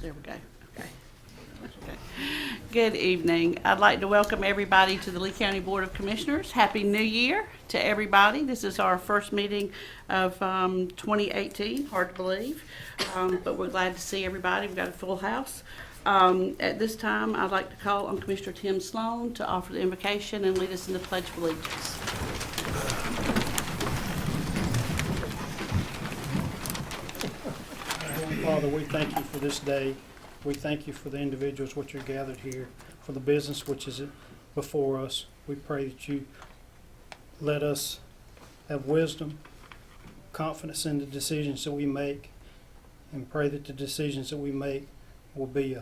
There we go. Okay. Okay. Good evening. I'd like to welcome everybody to the Lee County Board of Commissioners. Happy New Year to everybody. This is our first meeting of 2018. Hard to believe, but we're glad to see everybody. We've got a full house. At this time, I'd like to call on Commissioner Tim Sloan to offer the invocation and lead us in the Pledge of Allegiance. Heavenly Father, we thank you for this day. We thank you for the individuals which are gathered here, for the business which is before us. We pray that you let us have wisdom, confidence in the decisions that we make, and pray that the decisions that we make will be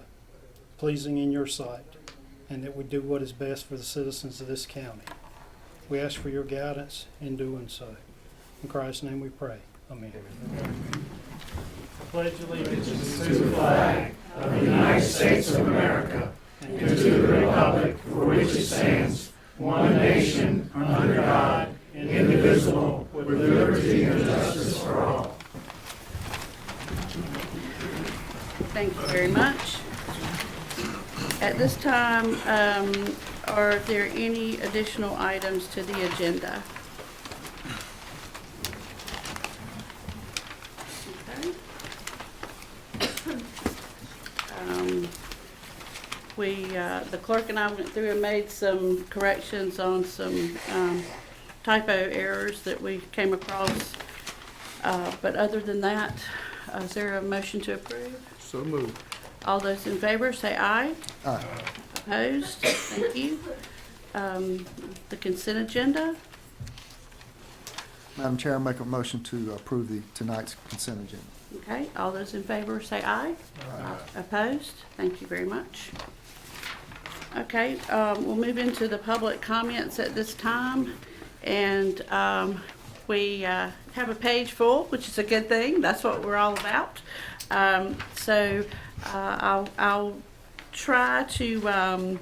pleasing in your sight, and that we do what is best for the citizens of this county. We ask for your guidance in doing so. In Christ's name we pray. Amen. Pledge allegiance To the flag of the United States of America and to the republic for which it stands, one nation, under God, indivisible, with liberty and justice for all. Thank you very much. At this time, are there any additional items to the agenda? Okay. The clerk and I went through and made some corrections on some typo errors that we came across. But other than that, is there a motion to approve? So moved. All those in favor say aye. Aye. Opposed? Thank you. The consent agenda, Madam Chair, I make a motion to approve tonight's consent agenda. okay. All those in favor say aye. Opposed? Thank you very much. Okay, we'll move into the public comments at this time. And we have a page full, which is a good thing. That's what we're all about. I'll try to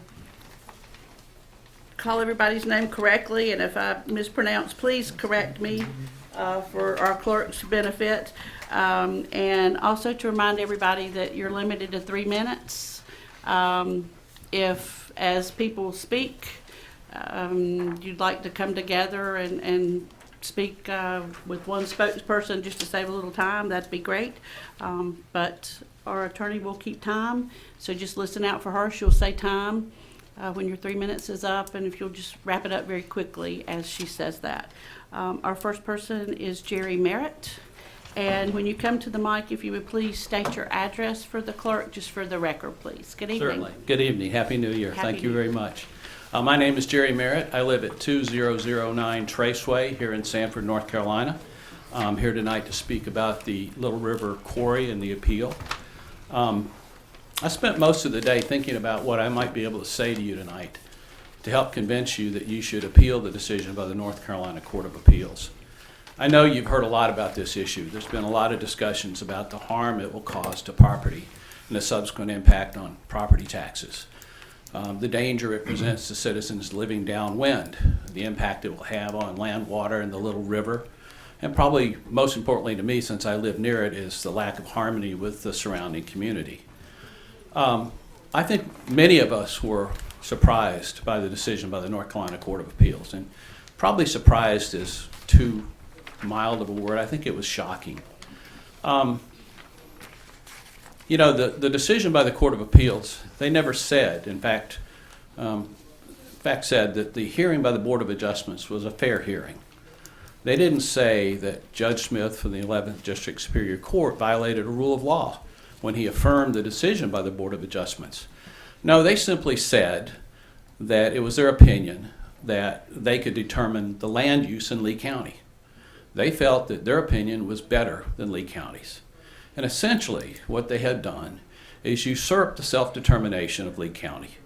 call everybody's name correctly, and if I mispronounce, please correct me for our clerk's benefit. And also to remind everybody that you're limited to 3 minutes. If, as people speak, you'd like to come together and speak with one spokesperson just to save a little time, that'd be great. But our attorney will keep time, so just listen out for her. She'll say time when your 3 minutes is up, and if you'll just wrap it up very quickly as she says that. Our first person is Jerry Merritt. And when you come to the mic, if you would please state your address for the clerk, just for the record, please. Good evening. Certainly. Good evening. Happy New Year. Happy Thank you New very Year. much. My name is Jerry Merritt. I live at 2009 Traceway here in Sanford, North Carolina. I'm here tonight to speak about the Little River Quarry and the appeal. I spent most of the day thinking about what I might be able to say to you tonight to help convince you that you should appeal the decision by the North Carolina Court of Appeals. I know you've heard a lot about this issue. There's been a lot of discussions about the harm it will cause to property and the subsequent impact on property taxes. The danger it presents to citizens living downwind, the impact it will have on land, water, and the Little River, and probably most importantly to me, since I live near it, is the lack of harmony with the surrounding community. I think many of us were surprised by the decision by the North Carolina Court of Appeals, and probably surprised is too mild of a word. I think it was shocking. You know, the decision by the Court of Appeals, they never said, in fact, said that the hearing by the Board of Adjustments was a fair hearing. They didn't say that Judge Smith from the 11th District Superior Court violated a rule of law when he affirmed the decision by the Board of Adjustments. No, they simply said that it was their opinion that they could determine the land use in Lee County. They felt that their opinion was better than Lee County's. And essentially, what they had done is usurp the self-determination of Lee County.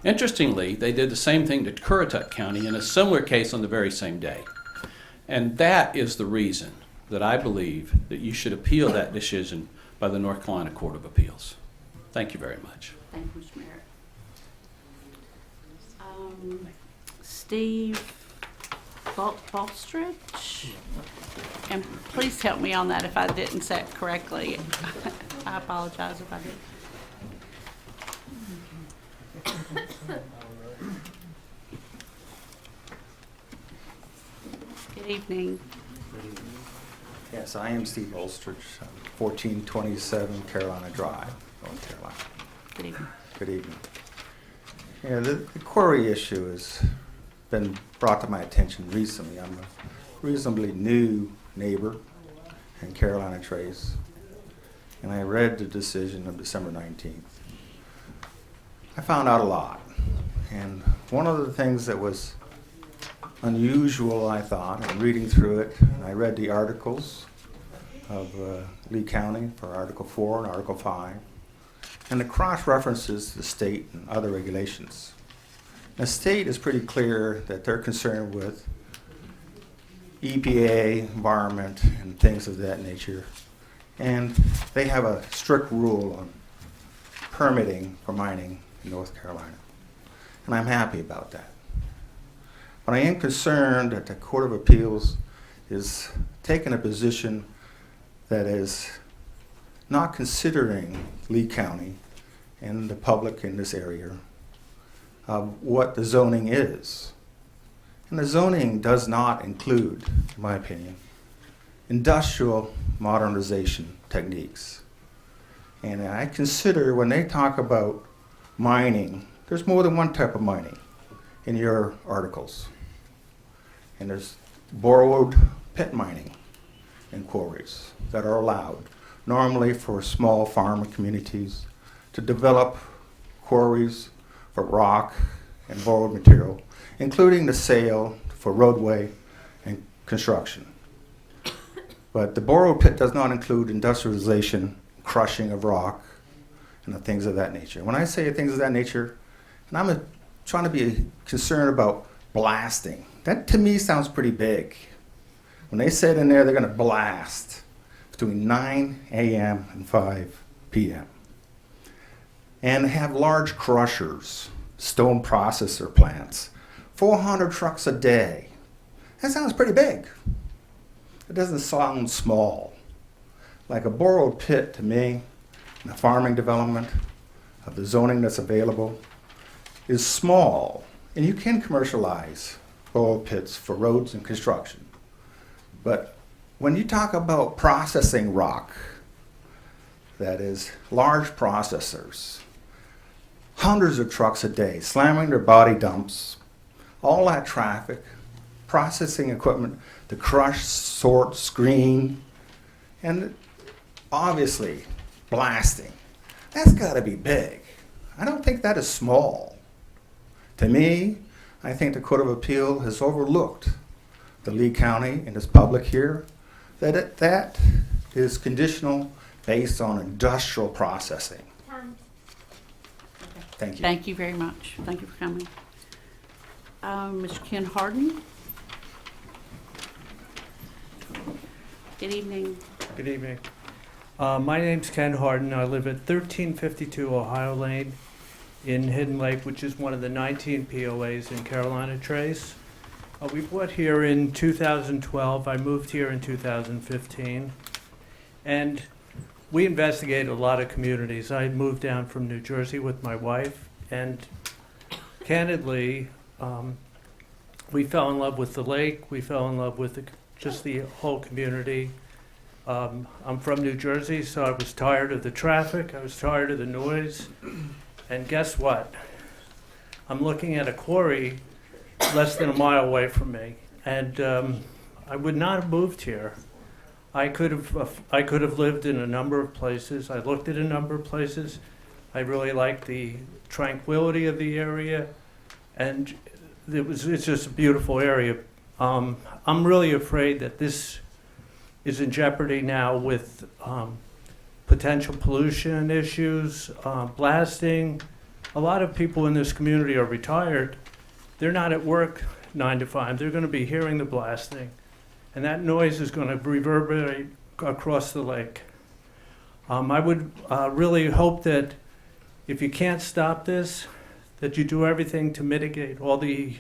Interestingly, they did the same thing to Currituck County in a similar case on the very same day. And that is the reason that I believe that you should appeal that decision by the North Carolina Court of Appeals. Thank you very much. Thank you, Mr. Merritt. Steve Bostridge? And please help me on that if I didn't say it correctly. I apologize if I did. Good evening. Yes, I am Steve Olstrich, 1427 Carolina Drive, North Carolina. Good evening. Good evening. Yeah, the quarry issue has been brought to my attention recently. I'm a reasonably new neighbor in Carolina Trace, and I read the decision of December 19th. I found out a lot, and one of the things that was unusual, I thought, in reading through it, and I read the articles of Lee County for Article 4 and Article 5, and the cross-references the state and other regulations. The state is pretty clear that they're concerned with EPA, environment, and things of that nature, and they have a strict rule on permitting for mining in North Carolina, and I'm happy about that. But I am concerned that the Court of Appeals is taking a position that is not considering Lee County and the public in this area of what the zoning is. And the zoning does not include, in my opinion, industrial modernization techniques. And I consider when they talk about mining, there's more than one type of mining in your articles. And there's borrowed pit mining in quarries that are allowed, normally for small farm communities, to develop quarries for rock and borrowed material, including the sale for roadway and construction. But the borrowed pit does not include industrialization, crushing of rock, and the things of that nature. When I say things of that nature, and I'm trying to be concerned about blasting, that to me sounds pretty big. When they said in there they're going to blast between 9 a.m. and 5 p.m. and have large crushers, stone processor plants, 400 trucks a day. That sounds pretty big. It doesn't sound small. Like a borrowed pit to me, in the farming development of the zoning that's available, is small, and you can commercialize borrowed pits for roads and construction. But when you talk about processing rock, that is large processors, hundreds of trucks a day, slamming their body dumps, all that traffic, processing equipment to crush, sort, screen, and obviously blasting. That's got to be big. I don't think that is small. To me, I think the Court of Appeal has overlooked the Lee County and its public here, that is conditional based on industrial processing. Thank you. Thank you very much. Thank you for coming. Mr. Ken Harden. Good evening. Good evening. My name's Ken Harden. I live at 1352 Ohio Lane in Hidden Lake, which is one of the 19 POAs in Carolina Trace. We bought here in 2012. I moved here in 2015. And we investigated a lot of communities. I moved down from New Jersey with my wife, and candidly, we fell in love with the lake. We fell in love with just the whole community. I'm from New Jersey, so I was tired of the traffic. I was tired of the noise. And guess what? I'm looking at a quarry less than a mile away from me, and I would not have moved here. I could have lived in a number of places. I looked at a number of places. I really liked the tranquility of the area, and it's just a beautiful area. I'm really afraid that this is in jeopardy now with potential pollution issues, blasting. A lot of people in this community are retired. They're not at work 9 to 5. They're going to be hearing the blasting, and that noise is going to reverberate across the lake. I would really hope that if you can't stop this, that you do everything to mitigate all the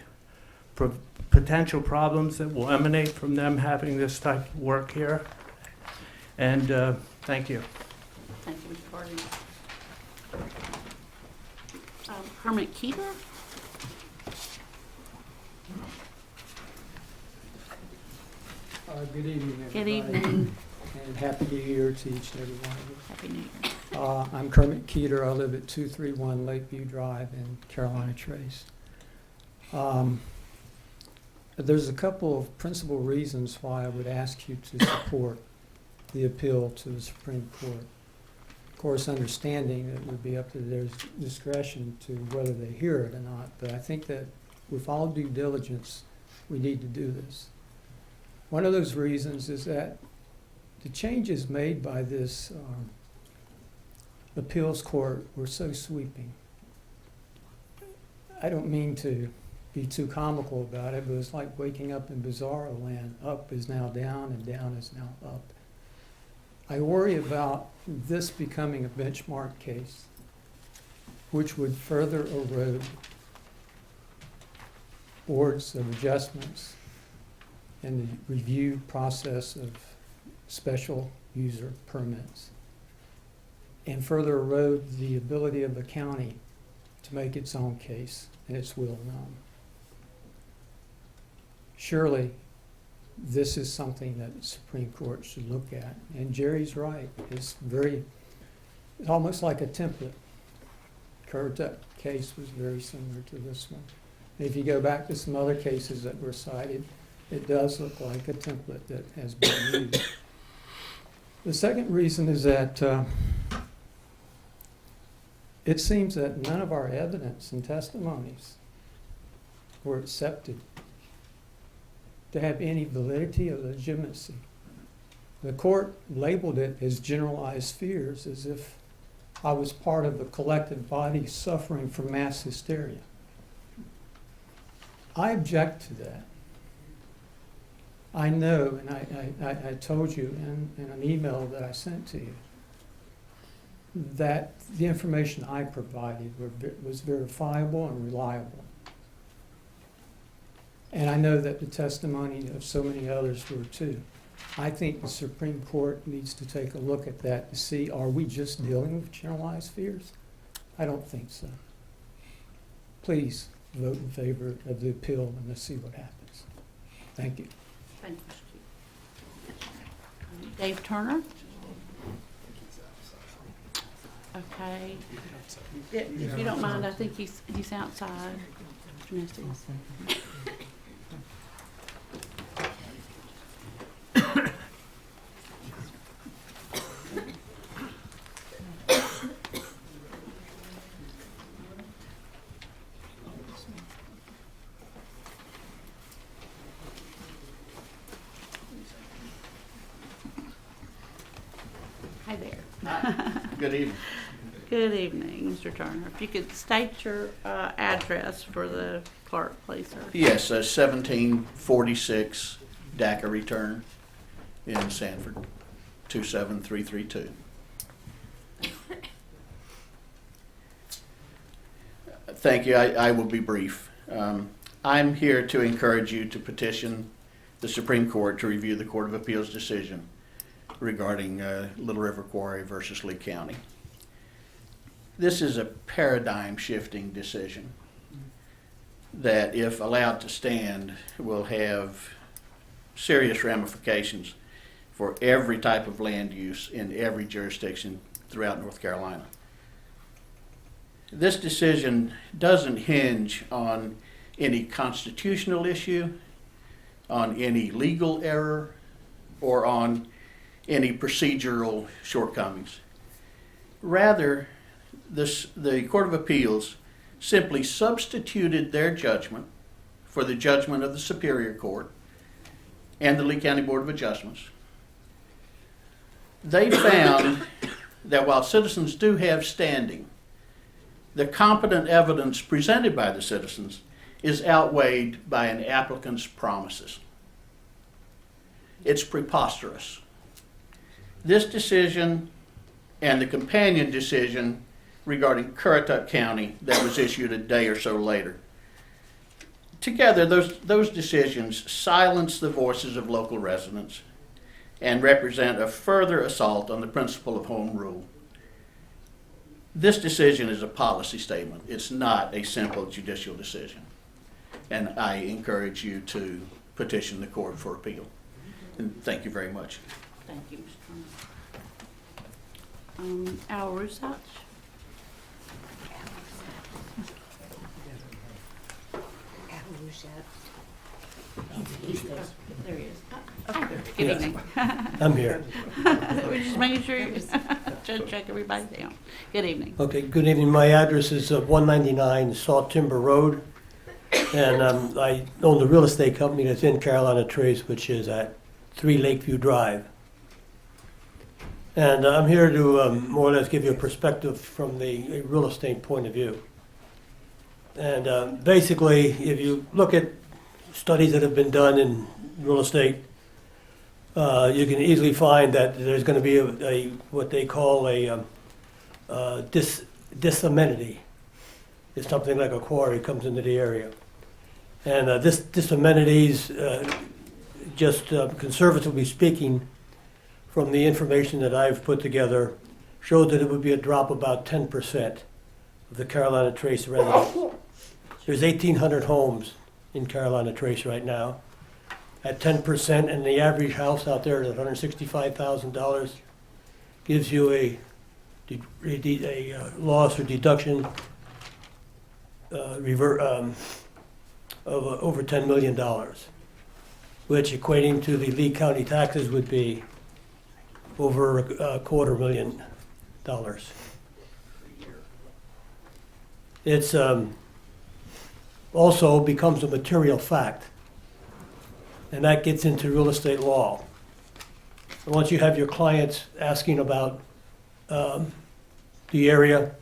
potential problems that will emanate from them having this type of work here. And thank you. Thank you, Mr. Harden. Kermit Keeter. Good evening, everybody. Good evening. And Happy New Year to each and every one of you. Happy New Year. I'm Kermit Keeter. I live at 231 Lakeview Drive in Carolina Trace. There's a couple of principal reasons why I would ask you to support the appeal to the Supreme Court. Of course, understanding that it would be up to their discretion to whether they hear it or not, but I think that with all due diligence, we need to do this. One of those reasons is that the changes made by this appeals court were so sweeping. I don't mean to be too comical about it, but it's like waking up in bizarro land. Up is now down and down is now up. I worry about this becoming a benchmark case, which would further erode boards of adjustments and the review process of special user permits, and further erode the ability of the county to make its own case and its will known. Surely, this is something that the Supreme Court should look at. And Jerry's right. It's almost like a template. Currituck case was very similar to this one. And if you go back to some other cases that were cited, it does look like a template that has been used. The second reason is that it seems that none of our evidence and testimonies were accepted to have any validity or legitimacy. The court labeled it as generalized fears, as if I was part of a collective body suffering from mass hysteria. I object to that. I know, and I told you in an email that I sent to you, that the information I provided was verifiable and reliable. And I know that the testimony of so many others were too. I think the Supreme Court needs to take a look at that to see, are we just dealing with generalized fears? I don't think so. Please vote in favor of the appeal and let's see what happens. Thank you. Thank you, Mr. Keeter. Dave Turner? Okay. If you don't mind, I think he's outside. Mr. Estes. Hi there. Good evening. Good evening, Mr. Turner. If you could state your address for the clerk, please, sir. Yes, 1746 DACA return in Sanford, 27332. Thank you. I will be brief. I'm here to encourage you to petition the Supreme Court to review the Court of Appeals decision regarding Little River Quarry versus Lee County. This is a paradigm-shifting decision that, if allowed to stand, will have serious ramifications for every type of land use in every jurisdiction throughout North Carolina. This decision doesn't hinge on any constitutional issue, on any legal error, or on any procedural shortcomings. Rather, the Court of Appeals simply substituted their judgment for the judgment of the Superior Court and the Lee County Board of Adjustments. They found that while citizens do have standing, the competent evidence presented by the citizens is outweighed by an applicant's promises. It's preposterous. This decision and the companion decision regarding Currituck County that was issued a day or so later, together those decisions silence the voices of local residents and represent a further assault on the principle of home rule. this decision is a policy statement. It's not a simple judicial decision. And I encourage you to petition the court for appeal. And thank you very much. Thank you, Mr. Thomas. Al Rusach? There he is. Oh, good evening. I'm here. We're just making sure, just check everybody down. Good evening. Okay, good evening. My address is 199 Salt Timber Road, and I own the real estate company that's in Carolina Trace, which is at 3 Lakeview Drive. And I'm here to more or less give you a perspective from the real estate point of view. And basically, if you look at studies that have been done in real estate, you can easily find that there's going to be a what they call a disamenity. It's something like a quarry comes into the area, and this disamenities, just conservatively speaking, from the information that I've put together, showed that it would be a drop about 10% of the Carolina Trace residents. There's 1,800 homes in Carolina Trace right now. At 10%, and the average house out there at $165,000 gives you a loss or deduction of over $10 million, which equating to the Lee County taxes would be over $250,000. It's also becomes a material fact, and that gets into real estate law. And once you have your clients asking about the area,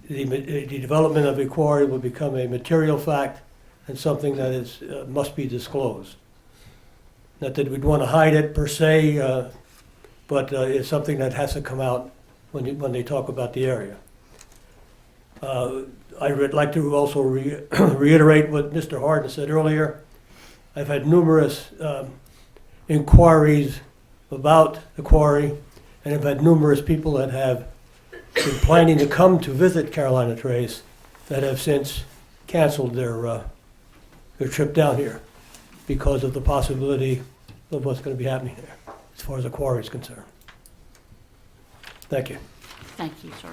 the development of a quarry will become a material fact and something that is must be disclosed. Not that we'd want to hide it per se, but it's something that has to come out when they talk about the area. I would like to also reiterate what Mr. Harden said earlier. I've had numerous inquiries about the quarry, and I've had numerous people that have been planning to come to visit Carolina Trace that have since canceled their trip down here because of the possibility of what's going to be happening there as far as the quarry is concerned. Thank you. Thank you, sir.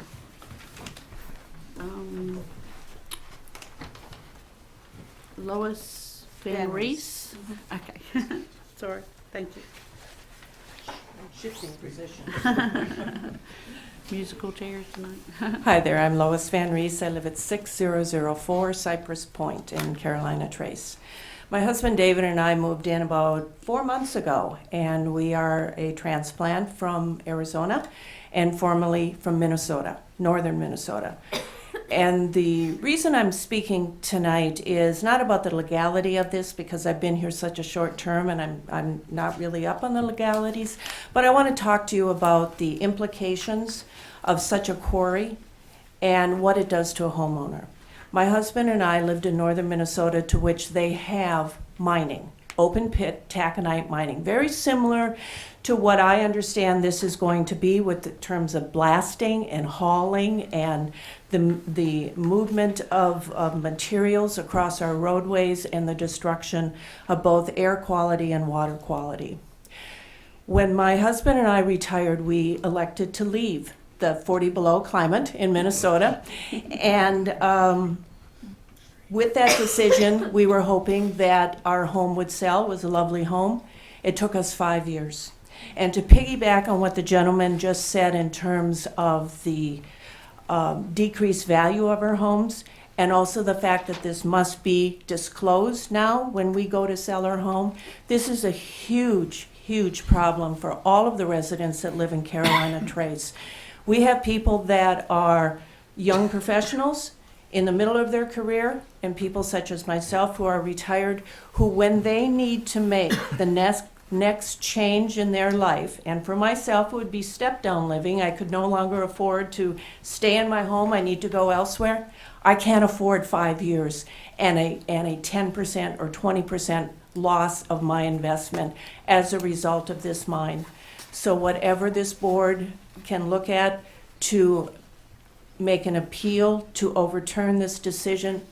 Lois Van Rees? Okay. Sorry, thank you. Shifting position. Musical chairs tonight. Hi there, I'm Lois Van Rees. I live at 6004 Cypress Point in Carolina Trace. My husband David and I moved in about 4 months ago, and we are a transplant from Arizona and formerly from Minnesota, northern Minnesota. And the reason I'm speaking tonight is not about the legality of this, because I've been here such a short term and I'm not really up on the legalities, but I want to talk to you about the implications of such a quarry and what it does to a homeowner. My husband and I lived in northern Minnesota, to which they have mining, open pit taconite mining, very similar to what I understand this is going to be with the terms of blasting and hauling and the movement of materials across our roadways and the destruction of both air quality and water quality. When my husband and I retired, we elected to leave the 40 below climate in Minnesota, and with that decision, we were hoping that our home would sell. It was a lovely home. It took us 5 years. And to piggyback on what the gentleman just said in terms of the decreased value of our homes, and also the fact that this must be disclosed now when we go to sell our home, this is a huge, huge problem for all of the residents that live in Carolina Trace. We have people that are young professionals in the middle of their career, and people such as myself who are retired, who when they need to make the next change in their life, and for myself it would be step down living. I could no longer afford to stay in my home. I need to go elsewhere. I can't afford 5 years and a 10% or 20% loss of my investment as a result of this mine. So whatever this board can look at to make an appeal to overturn this decision,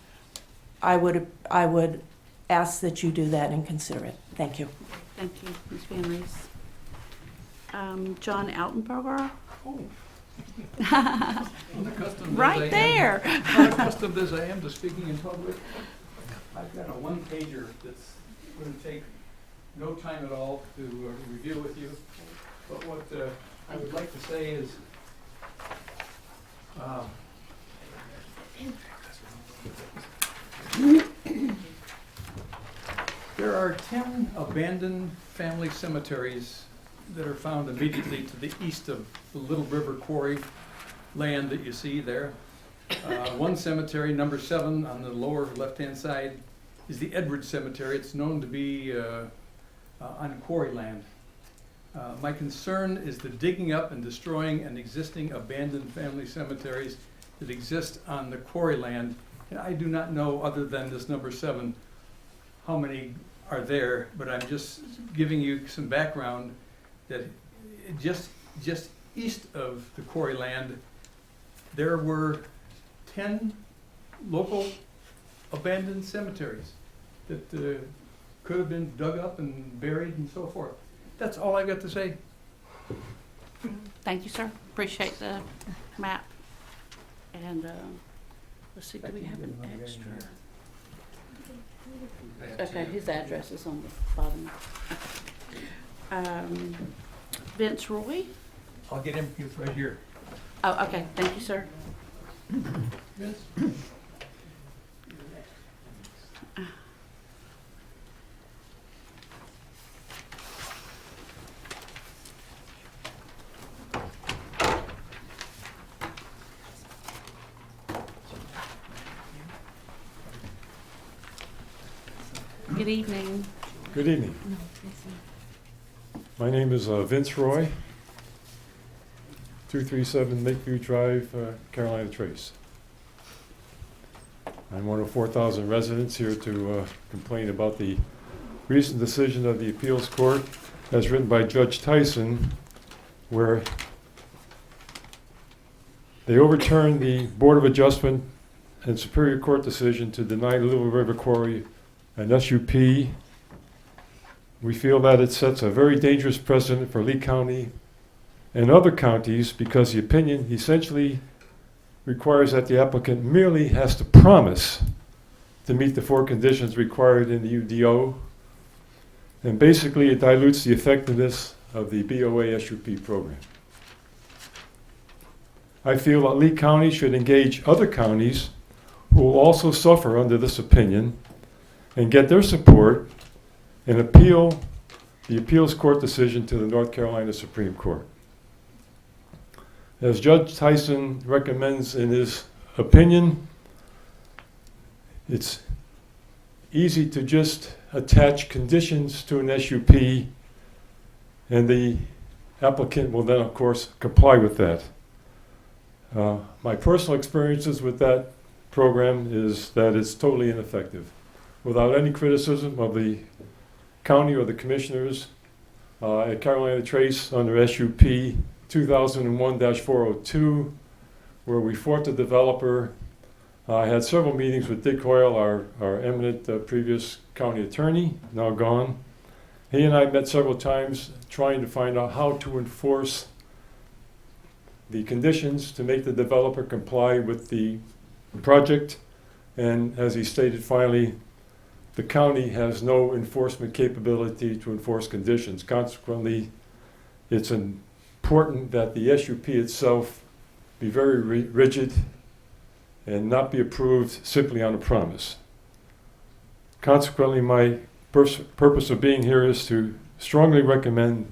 I would ask that you do that and consider it. Thank you. Thank you, Ms. Van Rees. John Altenberger, Unaccustomed right there. Unaccustomed as I am to speaking in public, I've got a one-pager that's going to take no time at all to review with you. But what I would like to say is, there are 10 abandoned family cemeteries that are found immediately to the east of the Little River Quarry land that you see there. One cemetery, number 7 on the lower left-hand side, is the Edwards Cemetery. It's known to be on quarry land. My concern is the digging up and destroying an existing abandoned family cemeteries that exist on the quarry land. And I do not know, other than this number 7, how many are there, but I'm just giving you some background that just east of the quarry land, there were 10 local abandoned cemeteries that could have been dug up and buried and so forth. That's all I've got to say. Thank you, sir. Appreciate the map. And let's see, do we have an extra? Okay, his address is on the bottom. Vince Roy? I'll get him right here. Oh, okay. Thank you, sir. Vince? Good evening. Good evening. My name is Vince Roy, 237 Lakeview Drive, Carolina Trace. I'm one of 4,000 residents here to complain about the recent decision of the appeals court as written by Judge Tyson, where they overturned the Board of Adjustment and Superior Court decision to deny Little River Quarry an SUP. We feel that it sets a very dangerous precedent for Lee County and other counties because the opinion essentially requires that the applicant merely has to promise to meet the 4 conditions required in the UDO, and basically it dilutes the effectiveness of the BOA SUP program. I feel that Lee County should engage other counties who will also suffer under this opinion and get their support and appeal the appeals court decision to the North Carolina Supreme Court. As Judge Tyson recommends in his opinion, it's easy to just attach conditions to an SUP, and the applicant will then, of course, comply with that. My personal experiences with that program is that it's totally ineffective. Without any criticism of the county or the commissioners, at Carolina Trace under SUP 2001-402, where we fought the developer. I had several meetings with Dick Hoyle, our eminent previous county attorney, now gone. He and I met several times trying to find out how to enforce the conditions to make the developer comply with the project. And as he stated finally, the county has no enforcement capability to enforce conditions. Consequently, it's important that the SUP itself be very rigid and not be approved simply on a promise. Consequently, my purpose of being here is to strongly recommend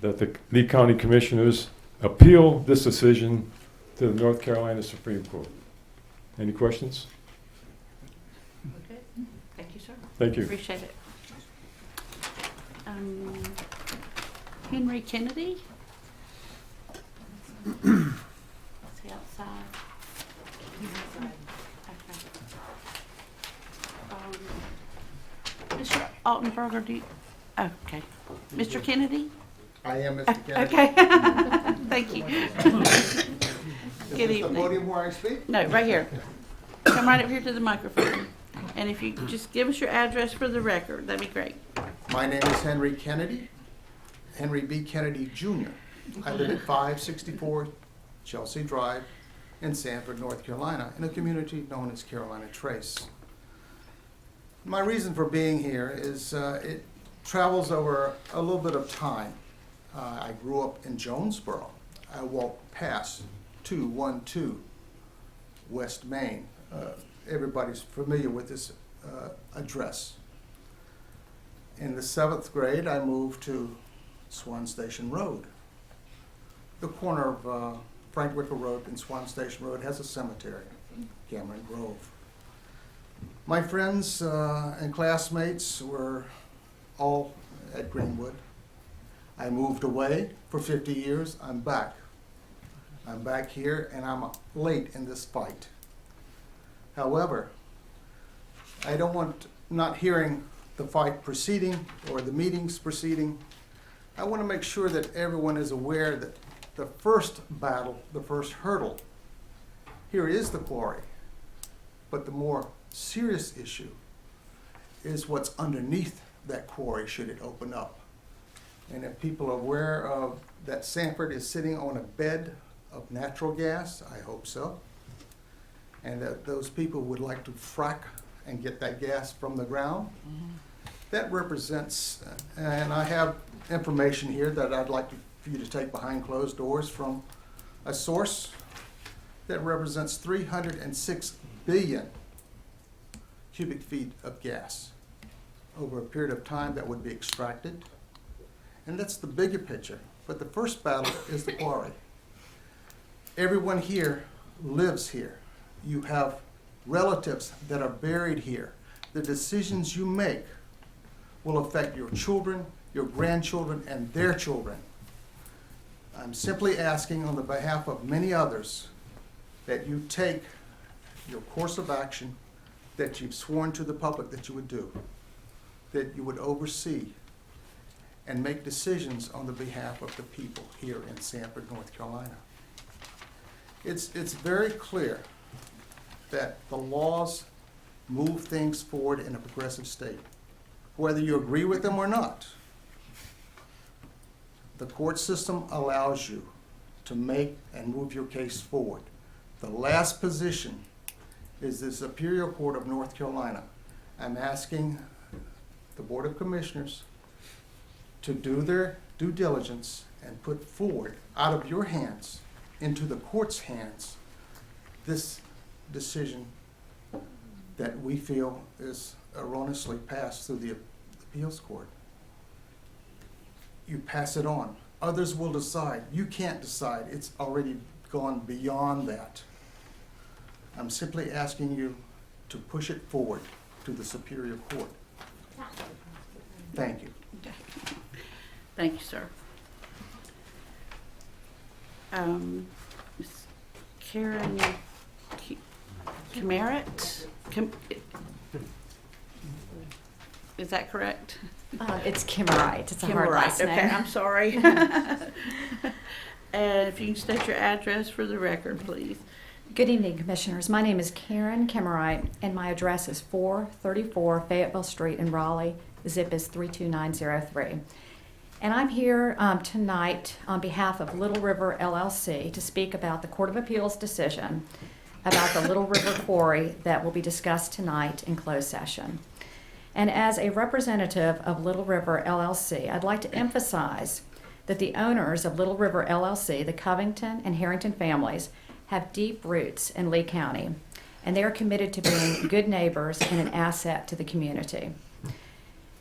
that the Lee County Commissioners appeal this decision to the North Carolina Supreme Court. Any questions? Okay. Thank you, sir. Thank you. Appreciate it. Henry Kennedy? Is he outside? Okay. Mr. Altenberger, do you, okay. Mr. Kennedy? I am Mr. Kennedy. Okay. Thank you. Good Is the evening. podium where I speak? No, right here. Come right up here to the microphone. And if you could just give us your address for the record, that'd be great. My name is Henry Kennedy, Henry B. Kennedy Jr. I live at 564 Chelsea Drive in Sanford, North Carolina, in a community known as Carolina Trace. My reason for being here is it travels over a little bit of time. I grew up in Jonesboro. I walked past 212 West Main. Everybody's familiar with this address. In the 7th grade, I moved to Swan Station Road. The corner of Frank Wicker Road and Swan Station Road has a cemetery, Cameron Grove. My friends and classmates were all at Greenwood. I moved away for 50 years. I'm back. I'm back here, and I'm late in this fight. However, I don't want not hearing the fight proceeding or the meetings proceeding. I want to make sure that everyone is aware that the first battle, the first hurdle, here is the quarry. But the more serious issue is what's underneath that quarry should it open up. And if people are aware of that Sanford is sitting on a bed of natural gas, I hope so. And that those people would like to frack and get that gas from the ground. That represents, and I have information here that I'd like for you to take behind closed doors from a source that represents 306 billion cubic feet of gas over a period of time that would be extracted. And that's the bigger picture. But the first battle is the quarry. Everyone here lives here. You have relatives that are buried here. The decisions you make will affect your children, your grandchildren, and their children. I'm simply asking on the behalf of many others that you take your course of action that you've sworn to the public that you would do, that you would oversee and make decisions on the behalf of the people here in Sanford, North Carolina. It's very clear that the laws move things forward in a progressive state, whether you agree with them or not. The court system allows you to make and move your case forward. The last position is the Superior Court of North Carolina. I'm asking the Board of Commissioners to do their due diligence and put forward out of your hands into the court's hands this decision that we feel is erroneously passed through the appeals court. You pass it on. Others will decide. You can't decide. It's already gone beyond that. I'm simply asking you to push it forward to the Superior Court. Thank you. Thank you, sir. Ms. Karen Cameron? Is that correct? It's Kimmerite. It's a hard Kimmerite. last name. Okay, I'm sorry. And if you can state your address for the record, please. Good evening, Commissioners. My name is Karen Kimmerite, and my address is 434 Fayetteville Street in Raleigh. The zip is 32903. And I'm here tonight on behalf of Little River LLC to speak about the Court of Appeals decision about the Little River Quarry that will be discussed tonight in closed session. And as a representative of Little River LLC, I'd like to emphasize that the owners of Little River LLC, the Covington and Harrington families, have deep roots in Lee County, and they are committed to being good neighbors and an asset to the community.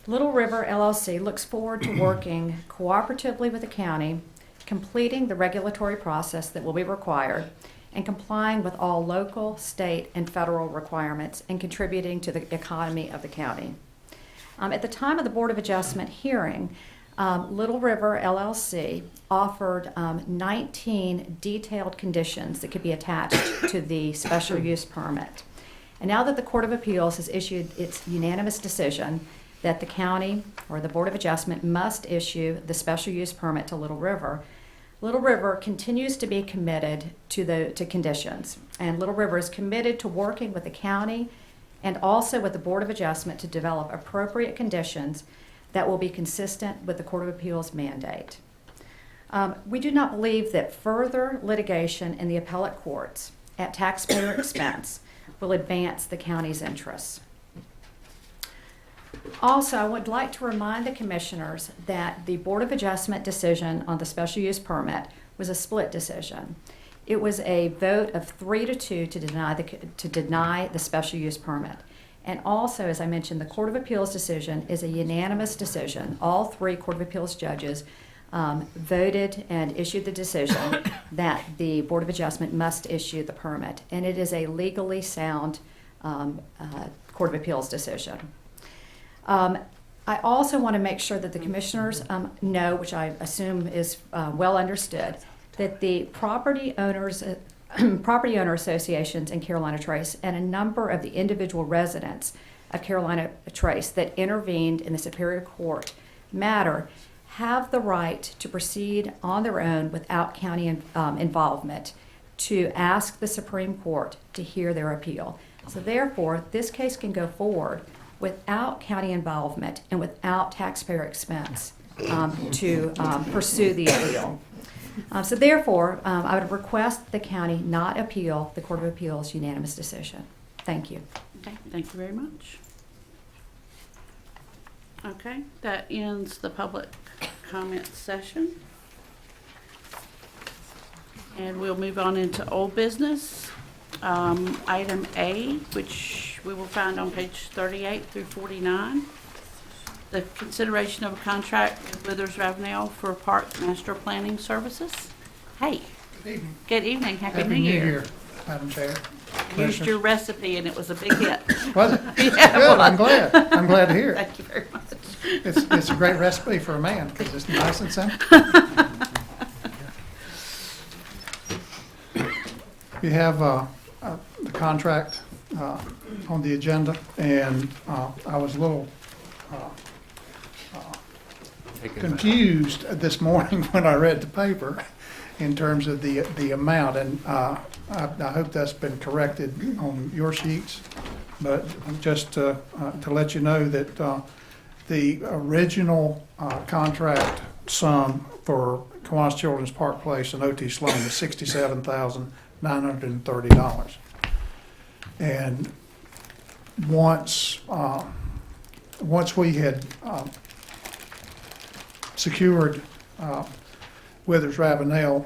Little River LLC looks forward to working cooperatively with the county, completing the regulatory process that will be required, and complying with all local, state, and federal requirements, and contributing to the economy of the county. At the time of the Board of Adjustment hearing, Little River LLC offered 19 detailed conditions that could be attached to the special use permit. And now that the Court of Appeals has issued its unanimous decision that the county or the Board of Adjustment must issue the special use permit to Little River, Little River continues to be committed to conditions, and Little River is committed to working with the county and also with the Board of Adjustment to develop appropriate conditions that will be consistent with the Court of Appeals mandate. We do not believe that further litigation in the appellate courts at taxpayer expense will advance the county's interests. Also, I would like to remind the commissioners that the Board of Adjustment decision on the special use permit was a split decision. It was a vote of 3-2 to deny the special use permit. And also, as I mentioned, the Court of Appeals decision is a unanimous decision. All 3 Court of Appeals judges voted and issued the decision that the Board of Adjustment must issue the permit. And it is a legally sound Court of Appeals decision. I also want to make sure that the commissioners know, which I assume is well understood, that the property owner associations in Carolina Trace and a number of the individual residents of Carolina Trace that intervened in the Superior Court matter have the right to proceed on their own without county involvement to ask the Supreme Court to hear their appeal. So therefore, this case can go forward without county involvement and without taxpayer expense to pursue the appeal. So therefore, I would request the county not appeal the Court of Appeals unanimous decision. Thank you. Okay, thank you very much. Okay, that ends the public comment session. And we'll move on into old business. Item A, which we will find on page 38 through 49. The consideration of a contract with Withers Ravenel for park master planning services. Hey. Good evening. Good evening. Happy New Year. Madam Chair. Used your recipe and it was a big hit. Was it? Yeah, Good, it I'm was. glad. I'm glad to hear it. Thank you very much. It's a great recipe for a man because it's nice and simple. We have the contract on the agenda, and I was a little confused this morning when I read the paper in terms of the amount, and I hope that's been corrected on your sheets. But just to let you know that the original contract sum for Kiwanis Children's Park Place and O.T. Sloan is $67,930. And once we had secured Withers Ravenel,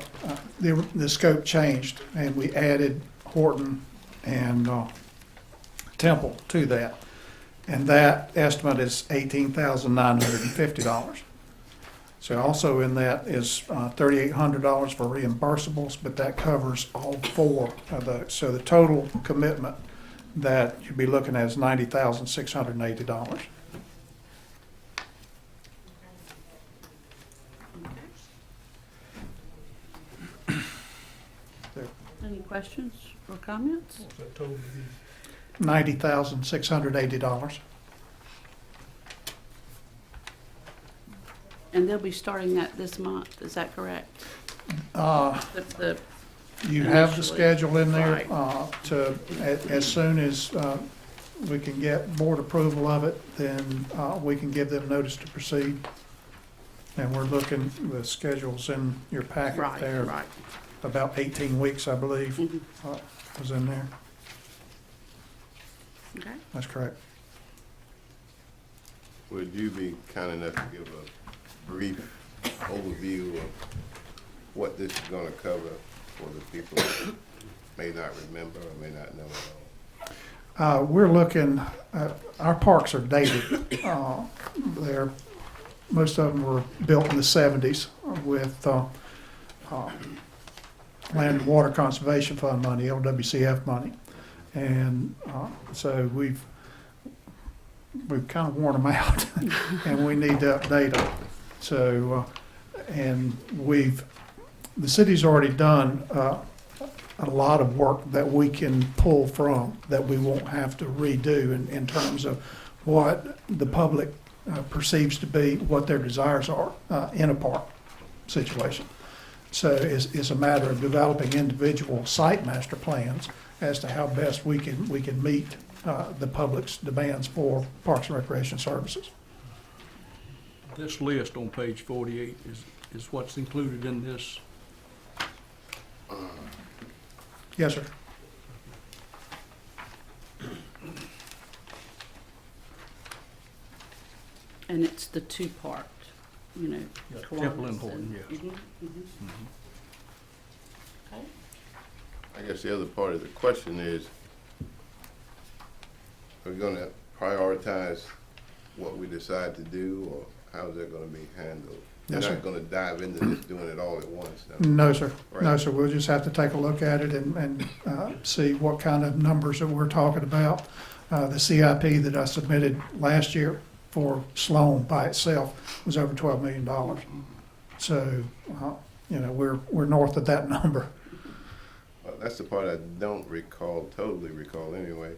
the scope changed, and we added Horton and Temple to that. And that estimate is $18,950. So also in that is $3,800 for reimbursables, but that covers all 4 of those. So the total commitment that you'd be looking at is $90,680. Any questions or comments? $90,680. And they'll be starting that this month, is that correct? The You have the initially. schedule in there Right. as soon as we can get board approval of it, then we can give them notice to proceed. And we're looking, the schedule's in your packet Right, there. right. About 18 weeks, I believe, Mhm. was in there. Okay. That's correct. Would you be kind enough to give a brief overview of what this is gonna cover for the people who may not remember or may not know at all? We're looking, our parks are dated. Most of them were built in the 70s with Land and Water Conservation Fund money, LWCF money. And so we've kind of worn them out and we need to update them. So, and the city's already done a lot of work that we can pull from, that we won't have to redo in terms of what the public perceives to be what their desires are in a park situation. So it's a matter of developing individual site master plans as to how best we can meet the public's demands for Parks and Recreation services. This list on page 48 is what's included in this. Yes, sir. And it's the two-part, you know. Yeah, Kiwanis Temple and Horton, yes. Mhm, mhm. Okay. I guess the other part of the question is, are we gonna prioritize what we decide to do, or how's that gonna be handled? We're Yes, sir. not gonna dive into this doing it all at once, no? No, sir. No, Right. sir. We'll just have to take a look at it and see what kind of numbers that we're talking about. The CIP that I submitted last year for Sloan by itself was over $12 million. So, you know, we're north of that number. Well, that's the part I don't totally recall anyway.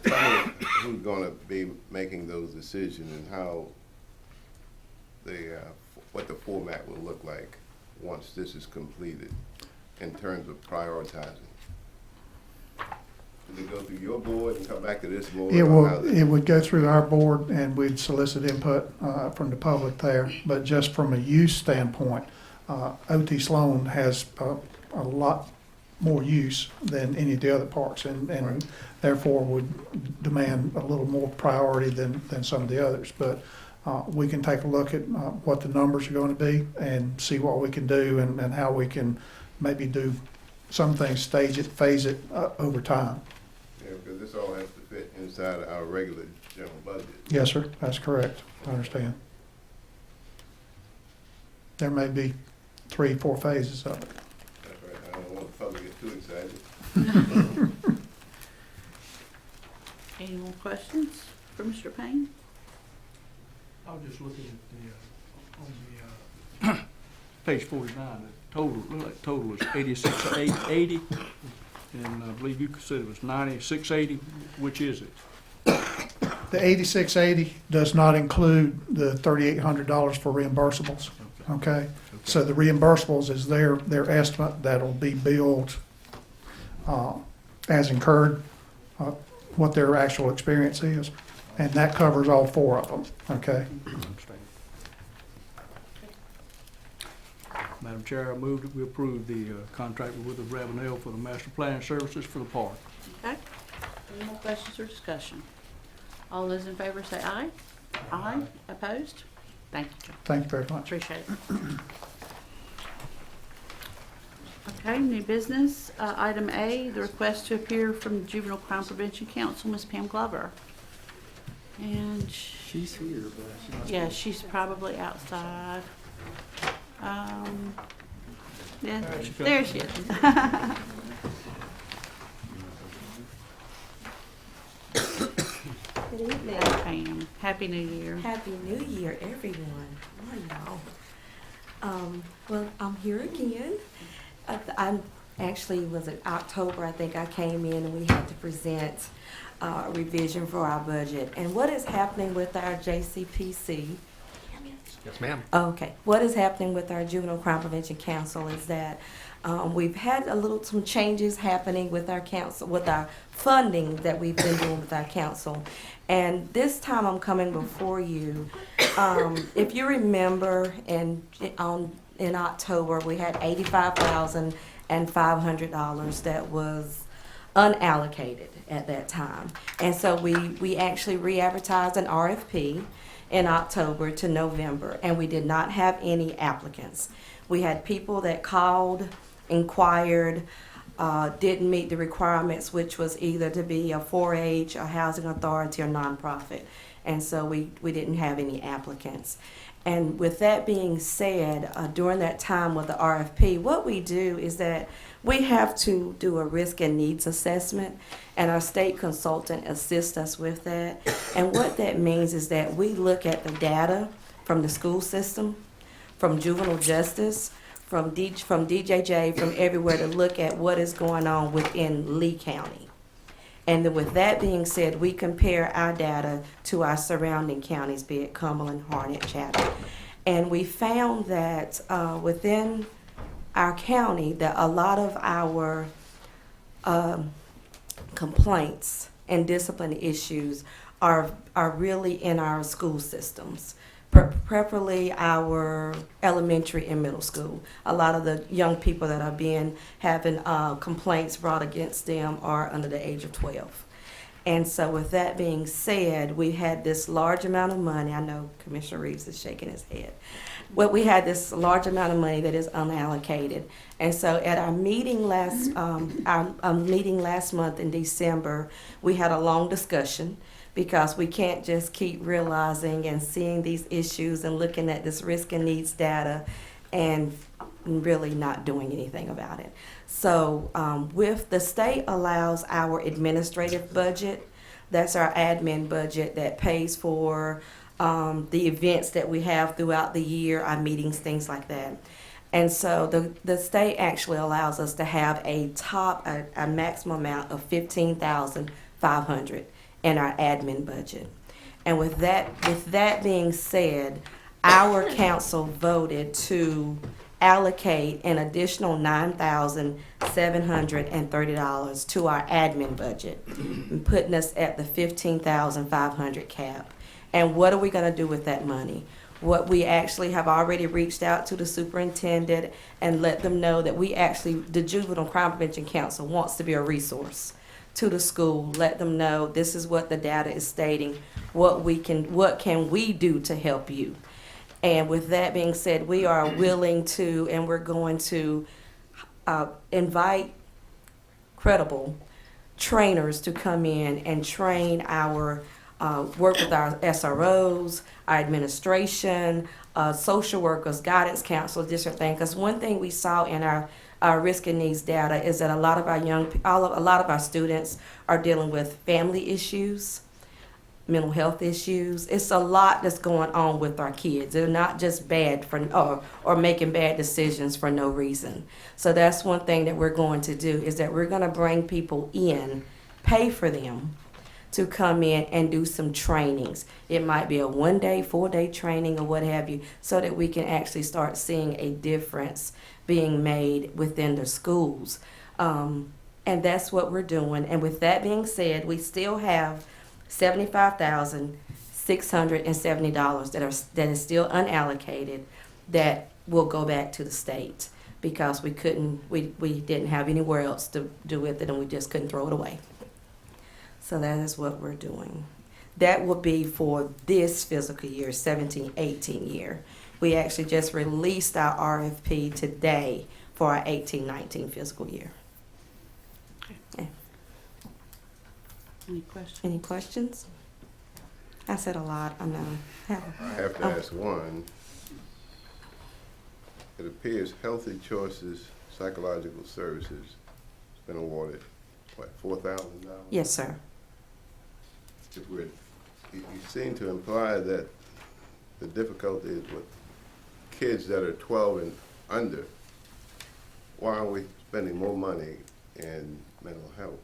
Tell me who's gonna be making those decisions and how what the format will look like once this is completed in terms of prioritizing. Does it go through your board and come back to this board? It or how's will, it would go through our board and we'd solicit input from the public there. But just from a use standpoint, OT Sloan has a lot more use than any of the other parks and Right. therefore would demand a little more priority than some of the others. But we can take a look at what the numbers are going to be and see what we can do and how we can maybe do some things, stage it, phase it over time. Yeah, because this all has to fit inside our regular general budget. Yes, sir, that's correct. I understand. There may be 3, 4 phases of it. That's right, I don't want the public to get too excited. Any more questions for Mr. Payne? I was just looking at on the page 49, the total is 86,880, and I believe you said it was 9680. Which is it? The 8680 does not include the $3,800 for reimbursables, okay? So the reimbursables is their estimate that'll be billed as incurred, what their actual experience is. And that covers all 4 of them, okay? Madam Chair, I move that we approve the contract with the Ravenel for the master plan services for the park. Okay. Any more questions or discussion? All those in favor say aye. Aye. Opposed? Thank you, John. Thank you very much. Appreciate it. Okay, new business. Item A, the request to appear from the Juvenile Crime Prevention Council, Ms. Pam Glover. And She's here, but she's not. yeah, she's probably outside. Yeah, there she is. Good evening. Pam, Happy New Year. Happy New Year, everyone. Well, I'm here again. I'm actually was in October. I think I came in and we had to present a revision for our budget. And what is happening with our JCPC? Yes, ma'am. Okay. What is happening with our Juvenile Crime Prevention Council is that we've had some changes happening with our council, with our funding that we've been doing with our council. And this time I'm coming before you. If you remember, in October, we had $85,500 that was unallocated at that time. And so we actually re-advertised an RFP in October to November, and we did not have any applicants. We had people that called, inquired, didn't meet the requirements, which was either to be a 4-H, a housing authority, or nonprofit. And so we didn't have any applicants. And with that being said, during that time with the RFP, what we do is that we have to do a risk and needs assessment, and our state consultant assists us with that. And what that means is that we look at the data from the school system, from juvenile justice, from DJJ, from everywhere to look at what is going on within Lee County. And then with that being said, we compare our data to our surrounding counties, be it Cumberland, Harnett, Chatham. And we found that within our county that a lot of our complaints and discipline issues are really in our school systems, preferably our elementary and middle school. A lot of the young people that are having complaints brought against them are under the age of 12. And so with that being said, we had this large amount of money. I know Commissioner Reeves is shaking his head. Well, we had this large amount of money that is unallocated. And so at our meeting last month in December, we had a long discussion because we can't just keep realizing and seeing these issues and looking at this risk and needs data and really not doing anything about it. So with the state allows our administrative budget, that's our admin budget that pays for the events that we have throughout the year, our meetings, things like that. And so the state actually allows us to have a maximum amount of $15,500 in our admin budget. And with that being said, our council voted to allocate an additional $9,730 to our admin budget, putting us at the $15,500 cap. And what are we going to do with that money? What we actually have already reached out to the superintendent and let them know that the Juvenile Crime Prevention Council wants to be a resource to the school. Let them know this is what the data is stating. What can we do to help you? And with that being said, we are willing to, and we're going to invite credible trainers to come in and train work with our SROs, our administration, social workers, guidance counselors, different things. Because one thing we saw in our risk and needs data is that a lot of our students are dealing with family issues, mental health issues. It's a lot that's going on with our kids. They're not just bad or making bad decisions for no reason. So that's one thing that we're going to do is that we're going to bring people in, pay for them to come in and do some trainings. It might be a 1-day, 4-day training or what have you, so that we can actually start seeing a difference being made within the schools. And that's what we're doing. And with that being said, we still have $75,670 that is still unallocated that will go back to the state because we didn't have anywhere else to do with it and we just couldn't throw it away. So that is what we're doing. That will be for this fiscal year, 17-18 year. We actually just released our RFP today for our 18-19 fiscal year. Yeah. Any questions? Any questions? I said a lot, I know. I have to ask one. It appears Healthy Choices Psychological Services has been awarded, what, $4,000? Yes, sir. You seem to imply that the difficulty is with kids that are 12 and under. Why are we spending more money in mental health?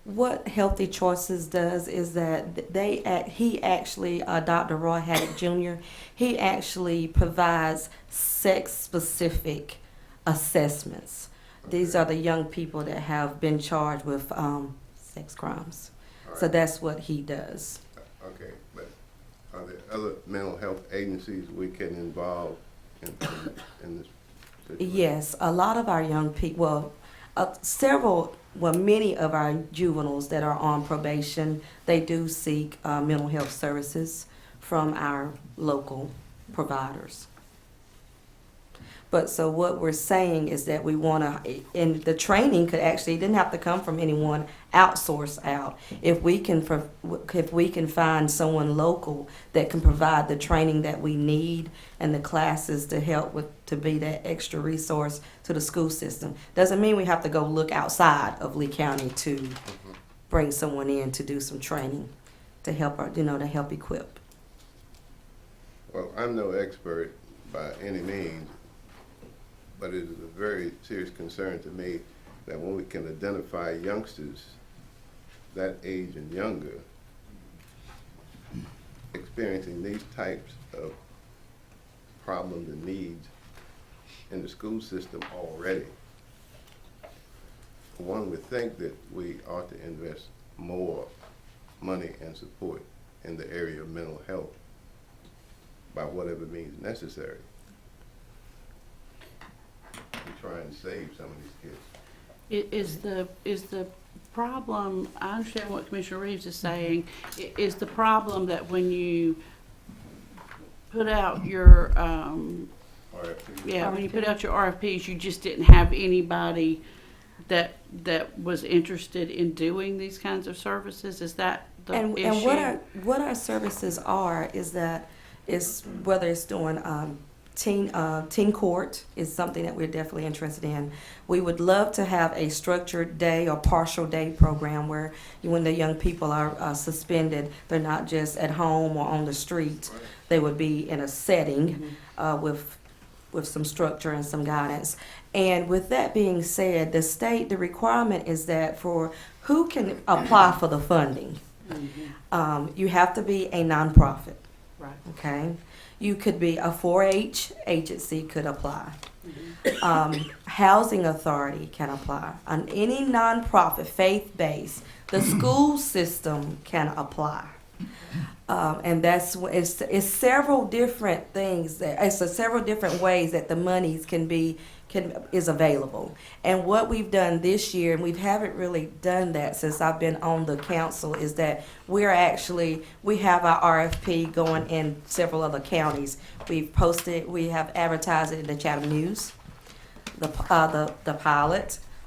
What Healthy Choices does is that he actually, Dr. Roy Haddock Jr., he actually provides sex-specific assessments. Okay. These are the young people that have been charged with sex crimes. Right. So that's what he does. Okay, but are there other mental health agencies we can involve in this situation? Yes, a lot of our young people, many of our juveniles that are on probation, they do seek mental health services from our local providers. But so what we're saying is that we want to, and the training didn't have to come from anyone, outsource out. If we can find someone local that can provide the training that we need and the classes to help to be that extra resource to the school system, doesn't mean we have to go look outside of Lee County to bring someone in to do some training to help to help equip. Well, I'm no expert by any means, but it is a very serious concern to me that when we can identify youngsters that age and younger experiencing these types of problems and needs, in the school system already. One would think that we ought to invest more money and support in the area of mental health by whatever means necessary. We try and save some of these kids. Is the problem, I understand what Commissioner Reeves is saying, is the problem that when you put out your, RFP. when you put out your RFPs, you just didn't have anybody that was interested in doing these kinds of services? Is that the And issue? what our services are is that is whether it's doing teen court is something that we're definitely interested in. We would love to have a structured day or partial day program where when the young people are suspended, they're not just at home or on the street. They would be in a setting with some structure and some guidance. And with that being said, the requirement is that for who can apply for the funding, you have to be a nonprofit. Right. Okay, you could be a 4-H agency could apply. Housing authority can apply. On any nonprofit, faith-based, the school system can apply. And that's it's several different things several different ways that the monies is available. And what we've done this year, and we haven't really done that since I've been on the council, is that we have our RFP going in several other counties. We have advertised it in the Chatham News, the Pilot,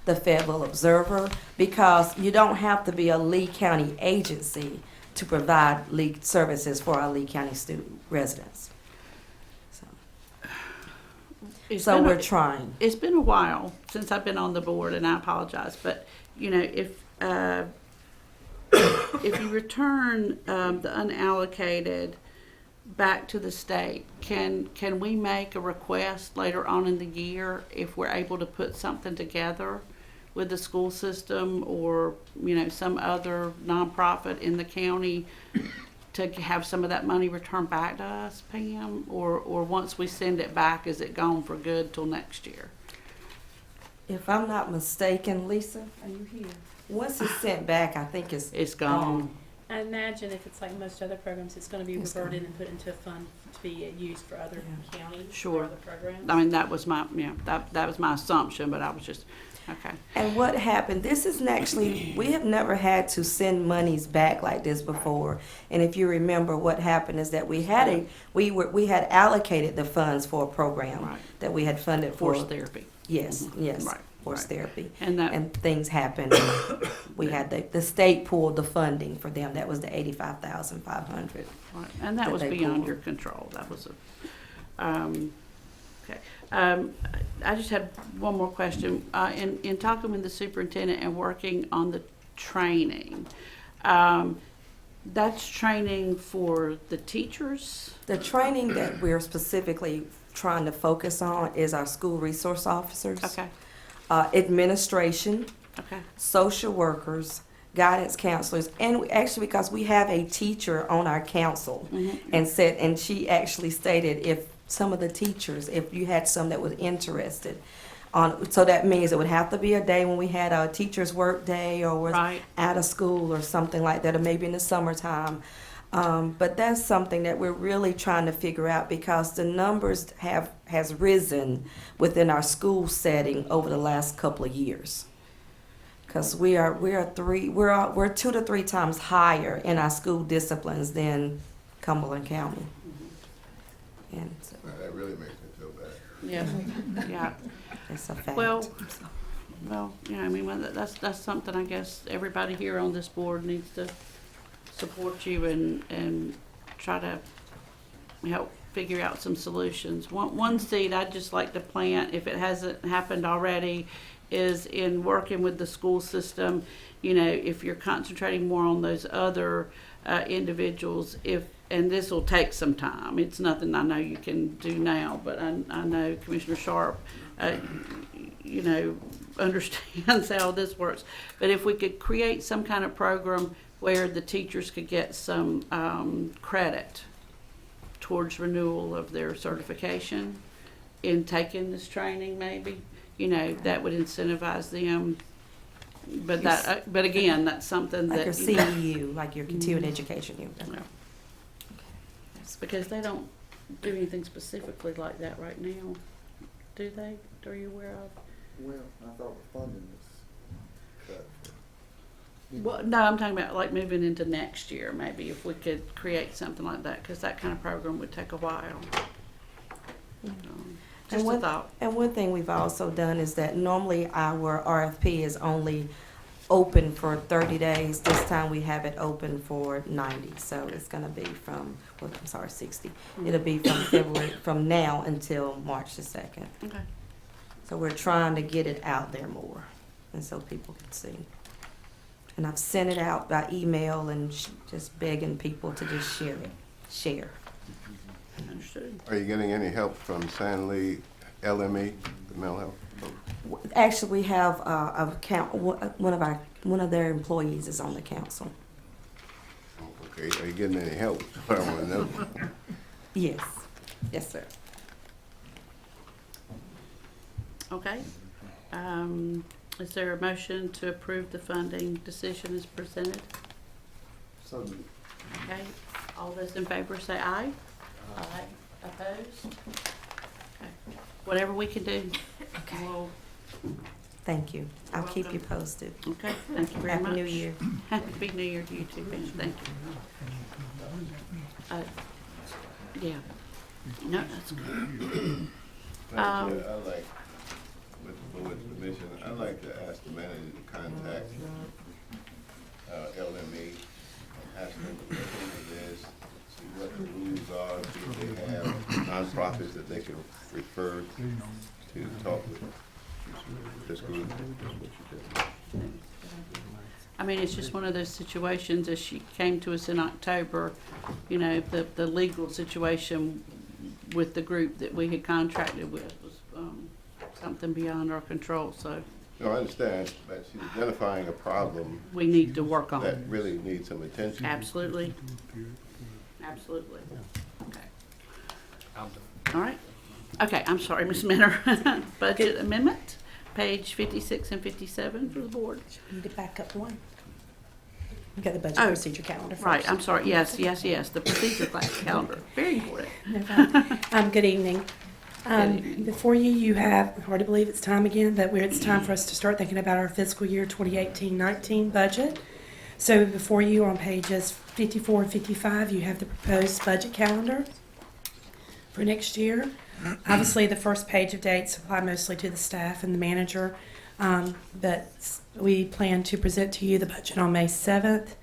the Fayetteville Observer, because you don't have to be a Lee County agency to provide Lee services for our Lee County student residents. So we're trying. It's been a while since I've been on the board, and I apologize, but if you return the unallocated back to the state, can we make a request later on in the year if we're able to put something together with the school system or some other nonprofit in the county to have some of that money returned back to us, Pam? Or once we send it back, is it gone for good till next year? If I'm not mistaken, Lisa, are you here? Once it's sent back, I think it's gone. I imagine if it's like most other programs, it's going to be reverted and put into a fund to be used for other counties Sure. or other programs. I mean, that was my that was my assumption, but I was just okay. And what happened, we have never had to send monies back like this before. And if you remember, what happened is that we had allocated the funds for a program that we had funded for. Forced therapy. Yes, yes. Right. Forced therapy. And things happened. We had the state pulled the funding for them. That was the $85,500. Right. And that was beyond your control. That was okay. I just had one more question. In talking with the superintendent and working on the training, that's training for the teachers? The training that we're specifically trying to focus on is our school resource officers. Okay. Administration, Okay. social workers, guidance counselors, and because we have a teacher on our council, and she actually stated if you had some that was interested so that means it would have to be a day when we had a teacher's work day or was out of school or something like that, or maybe in the summertime. But that's something that we're really trying to figure out because the numbers has risen within our school setting over the last couple of years. Because we're 2 to 3 times higher in our school disciplines than Cumberland County. And so, That really makes me feel bad. Yeah. Yeah. it's a fact. Well, I mean, that's something I guess everybody here on this board needs to support you and try to help figure out some solutions. One seed I'd just like to plant, if it hasn't happened already, is in working with the school system. If you're concentrating more on those other individuals, and this will take some time. It's nothing I know you can do now, but I know Commissioner Sharp, understands how this works. But if we could create some kind of program where the teachers could get some credit towards renewal of their certification, in taking this training, maybe, you know, that would incentivize them. But that, but again, that's something Like that. your CEU, like your continuing education unit. Yeah. It's because they don't do anything specifically like that right now, do they? Are you aware of? Well, I thought the funding was cut. Well, no, I'm talking about like moving into next year, maybe if we could create something like that, because that kind of program would take a while. Just a thought. And one thing we've also done is that normally our RFP is only open for 30 days. This time we have it open for 90. So it's going to be from, well, I'm sorry, 60. It'll be from February, from now until March the 2nd. Okay. So we're trying to get it out there more, and so people can see. And I've sent it out by email and just begging people to just share it. Share. Understood. Are you getting any help from San Lee LME, the mental health folks? Actually, we have one of their employees is on the council. Okay, are you getting any help? I want to know. Yes. Yes, sir. Okay. Is there a motion to approve the funding decision as presented? So Okay. All those in favor say aye. Aye. Opposed? Okay. Whatever we can do. Okay. We'll, Thank you. I'll keep you posted. okay. Thank you very much. Happy New Year. Happy New Year to you too, Mitch. Thank you. Yeah. No, that's good. Madam Chair, I'd like, with the board's permission, I'd like to ask the manager to contact LME, ask them to look into this, see what the rules are, see if they have nonprofits that they can refer to talk with this group. I mean, it's just one of those situations, as she came to us in October, you know, the legal situation with the group that we had contracted with was something beyond our control, so No, I understand, but she's identifying a problem we need to work on that it. really needs some attention. Absolutely. Absolutely. Okay. All right. Okay, I'm sorry, Ms. Minner. Budget amendment, page 56 and 57 for the board. Need to back up one. We got the budget Oh, procedure calendar first. Right, I'm sorry. Yes, the procedure class calendar. Very important. Good evening. Good evening. Before you, you have, hard to believe it's time again, but it's time for us to start thinking about our fiscal year 2018-19 budget. So before you on pages 54 and 55, you have the proposed budget calendar for next year. Obviously, the first page of dates apply mostly to the staff and the manager, but we plan to present to you the budget on May 7th,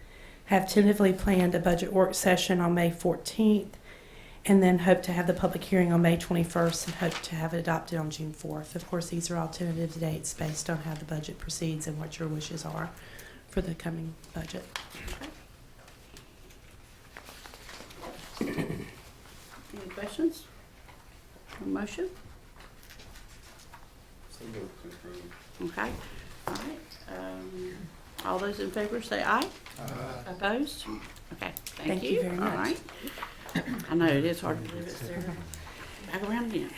have tentatively planned a budget work session on May 14th, and then hope to have the public hearing on May 21st and hope to have it adopted on June 4th. Of course, these are all tentative dates based on how the budget proceeds and what your wishes are for the coming budget. Any questions? A motion? So move to approve. Okay. All right. All those in favor say aye. Opposed? Okay, thank you. Thank you very much. All right. I know, it is hard to believe it's there. Back around again.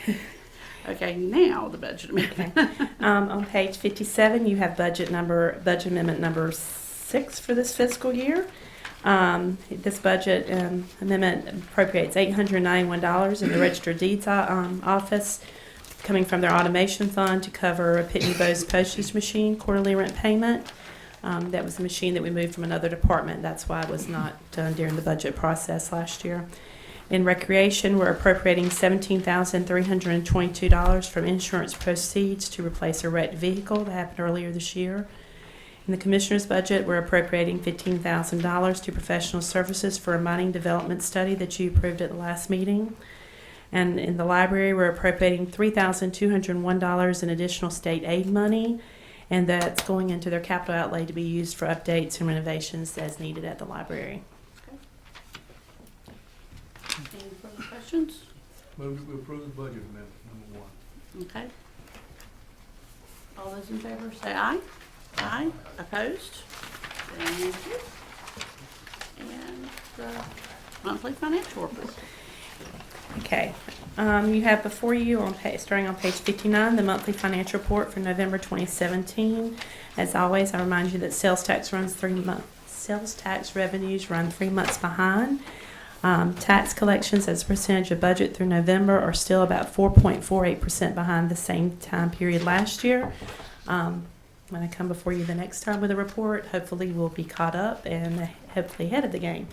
Okay, now the budget amendment. On page 57, you have budget amendment number 6 for this fiscal year. This budget amendment appropriates $891 in the Register of Deeds office, coming from their automation fund to cover a Pitney Bowes postage machine quarterly rent payment. That was a machine that we moved from another department. That's why it was not done during the budget process last year. In recreation, we're appropriating $17,322 from insurance proceeds to replace a wrecked vehicle that happened earlier this year. In the Commissioner's budget, we're appropriating $15,000 to professional services for a mining development study that you approved at the last meeting. And in the library, we're appropriating $3,201 in additional state aid money, and that's going into their capital outlay to be used for updates and renovations as needed at the library. Any further questions? Move to approve the budget amendment number 1. Okay. All those in favor say aye. Aye. Opposed? Thank you. And the monthly financial report. Okay. You have before you, starting on page 59, the monthly financial report for November 2017. As always, I remind you that sales tax revenues run 3 months behind. Tax collections as a percentage of budget through November are still about 4.48% behind the same time period last year. When I come before you the next time with a report, hopefully we'll be caught up and hopefully ahead of the game.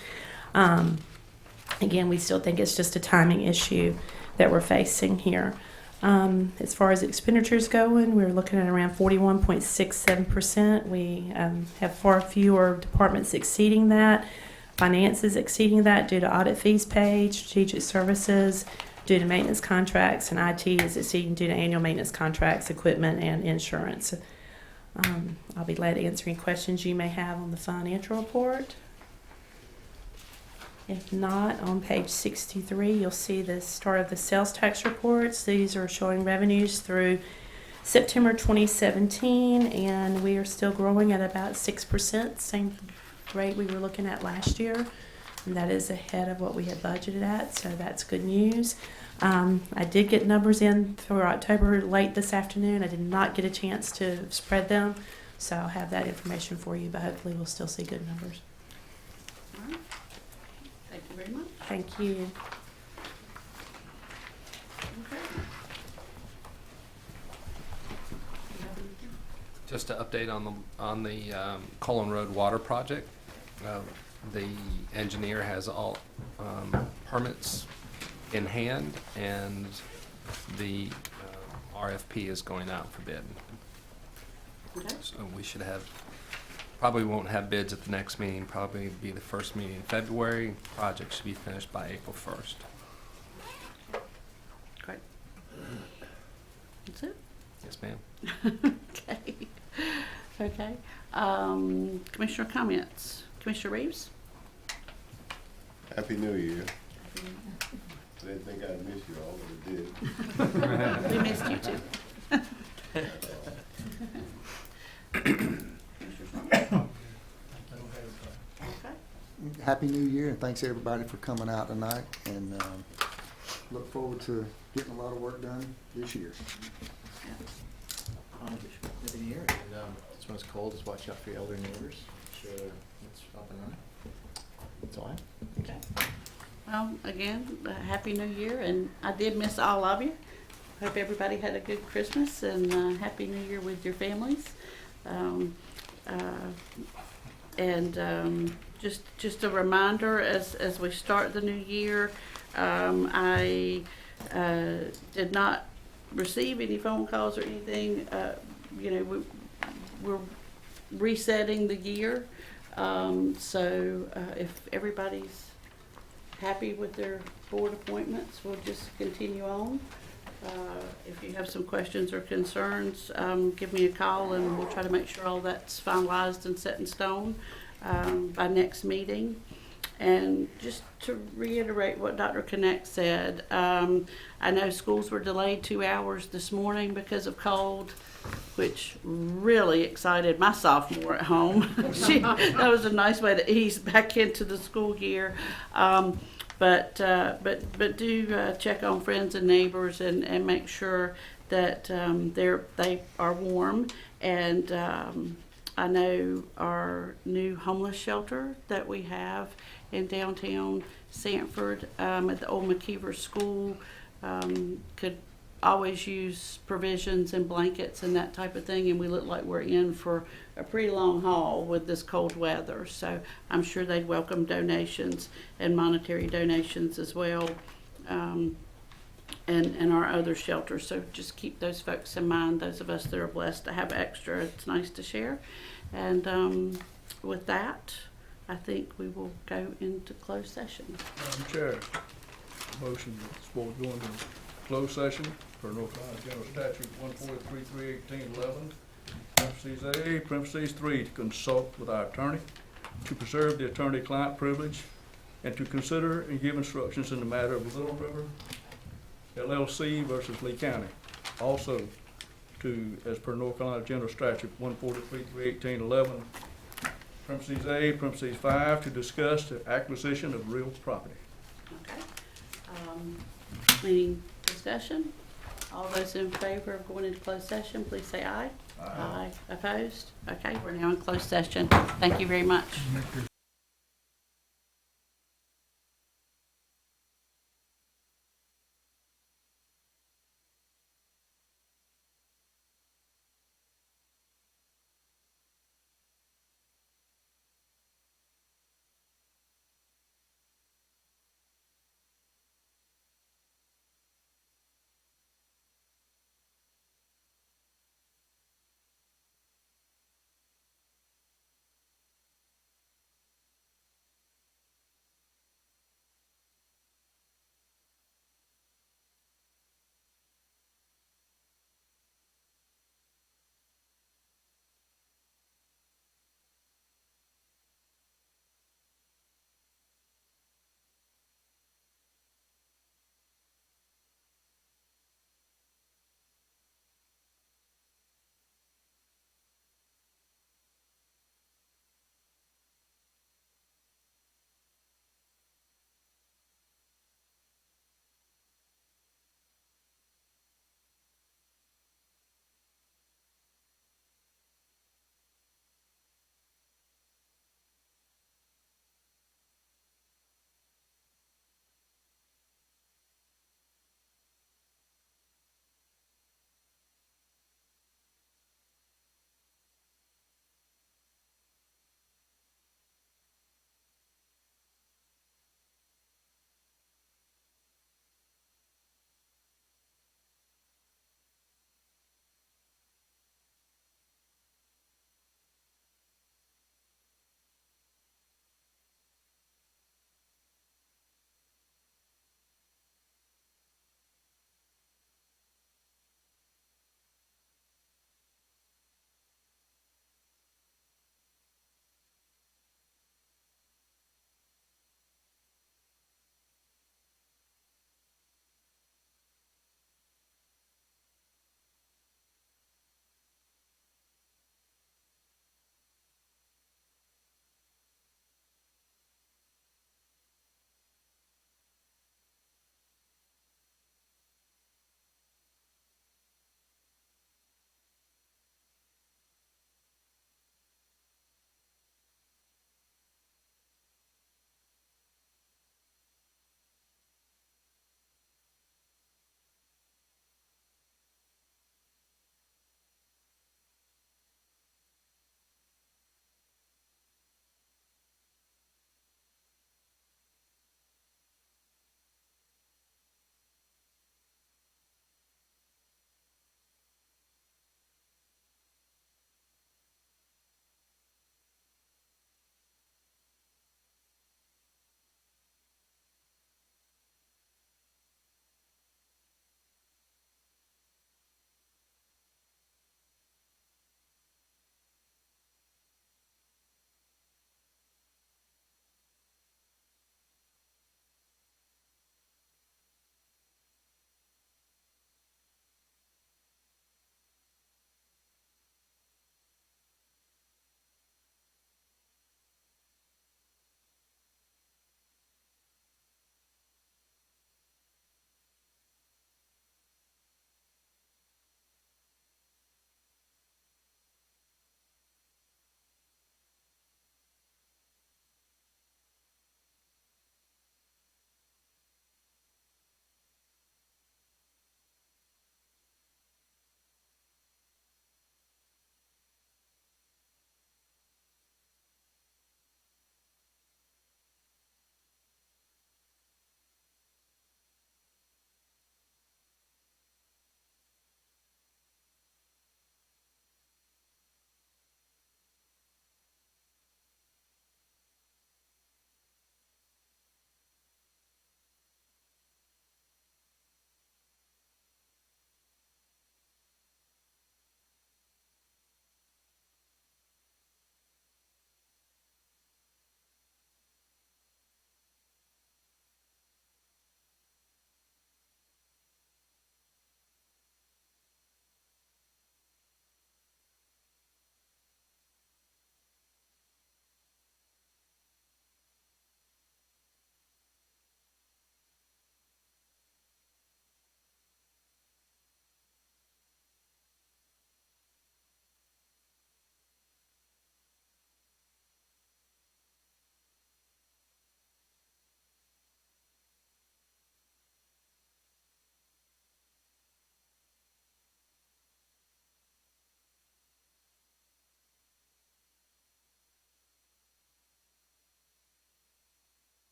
Again, we still think it's just a timing issue that we're facing here. As far as expenditures going, we're looking at around 41.67%. We have far fewer departments exceeding that. Finance is exceeding that due to audit fees paid, strategic services due to maintenance contracts, and IT is exceeding due to annual maintenance contracts, equipment, and insurance. I'll be glad to answer any questions you may have on the financial report. If not, on page 63, you'll see the start of the sales tax reports. These are showing revenues through September 2017, and we are still growing at about 6%, same rate we were looking at last year. And that is ahead of what we had budgeted at, so that's good news. I did get numbers in for October late this afternoon. I did not get a chance to spread them, so I'll have that information for you, but hopefully we'll still see good numbers. All right. Thank you very much. Thank you. Okay. Just to update on the Cullen Road water project, the engineer has all permits in hand, and the RFP is going out for bid. Okay. So we should have, probably won't have bids at the next meeting, probably be the first meeting in February. Project should be finished by April 1st. Great. That's it? Yes, ma'am. Okay. Okay. Commissioner comments. Commissioner Reeves? Happy New Year. I didn't think I'd miss you all, but I did. We missed you too. Okay. Happy New Year, and thanks everybody for coming out tonight, and look forward to getting a lot of work done this year. Happy New Year, and this one's cold, just watch out for your elder neighbors. Sure it's up and running. That's all I have. Okay. Well, again, Happy New Year, and I did miss all of you. Hope everybody had a good Christmas, and Happy New Year with your families. Just a reminder, as we start the new year, I did not receive any phone calls or anything. We're resetting the year, so if everybody's happy with their board appointments, we'll just continue on. If you have some questions or concerns, give me a call, and we'll try to make sure all that's finalized and set in stone by next meeting. And just to reiterate what Dr. Connect said, I know schools were delayed 2 hours this morning because of cold, which really excited my sophomore at home. That was a nice way to ease back into the school year. But do check on friends and neighbors and make sure that they are warm. And I know our new homeless shelter that we have in downtown Sanford at the old McKeever School could always use provisions and blankets and that type of thing, and we look like we're in for a pretty long haul with this cold weather. So I'm sure they'd welcome donations and monetary donations as well, and our other shelters. So just keep those folks in mind, those of us that are blessed to have extra. It's nice to share. And with that, I think we will go into closed session. Madam Chair, motion that's what we're going to closed session for North Carolina General Statute 143.3.3.18.11, parentheses A, parentheses 3, to consult with our attorney, to preserve the attorney-client privilege, and to consider and give instructions in the matter of Little River LLC versus Lee County. Also, to, as per North Carolina General Statute 143.3.3.18.11, parentheses A, parentheses 5, to discuss the acquisition of real property. Okay. Meaning session. All those in favor of going into closed session, please say aye. Aye. Opposed? Okay, we're now in closed session. Thank you very much.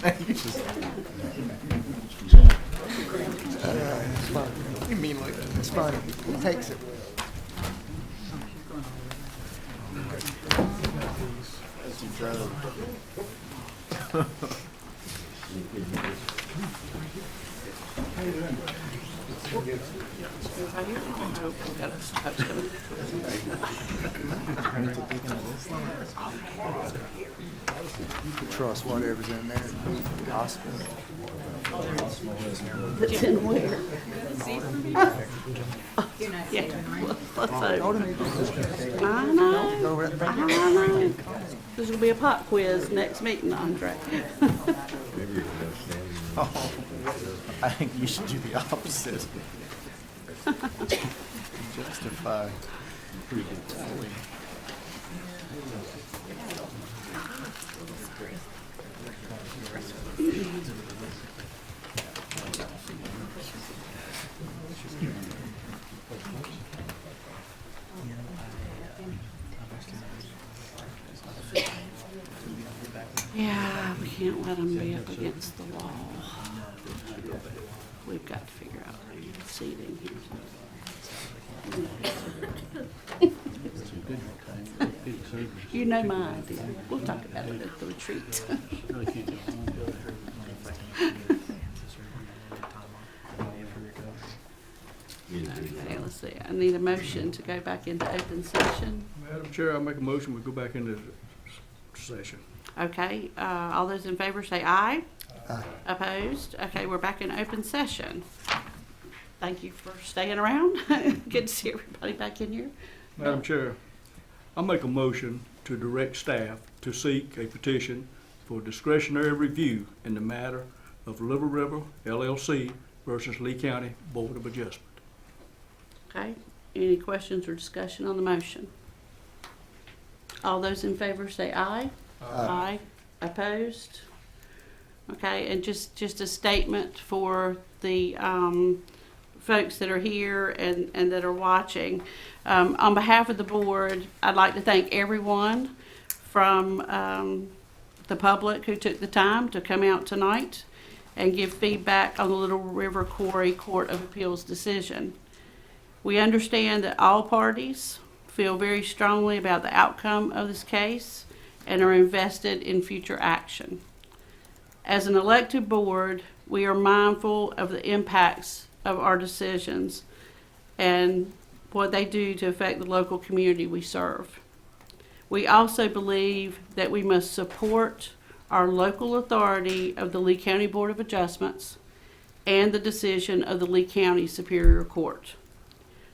It's funny. You mean like that? It's funny. He takes it. You can trust whatever's in there. Hospital. That's in where? Yeah, let's hope. I know. There's gonna be a pop quiz next meeting, Andre. Oh, I think you should do the opposite. Justify. Yeah, we can't let them be up against the wall. We've got to figure out seating here. You know my idea. We'll talk about it at the retreat. Okay, let's see. I need a motion to go back into open session. Madam Chair, I make a motion, we go back into session. Okay, all those in favor say aye. Aye. Opposed? Okay, we're back in open session. Thank you for staying around. Good to see everybody back in here. Madam Chair, I make a motion to direct staff to seek a petition for discretionary review in the matter of Little River LLC versus Lee County Board of Adjustment. Okay, any questions or discussion on the motion? All those in favor say aye. Aye. Opposed? Okay, and just a statement for the folks that are here and that are watching. On behalf of the board, I'd like to thank everyone from the public who took the time to come out tonight and give feedback on the Little River Quarry Court of Appeals decision. We understand that all parties feel very strongly about the outcome of this case and are invested in future action. As an elected board, we are mindful of the impacts of our decisions and what they do to affect the local community we serve. We also believe that we must support our local authority of the Lee County Board of Adjustments and the decision of the Lee County Superior Court.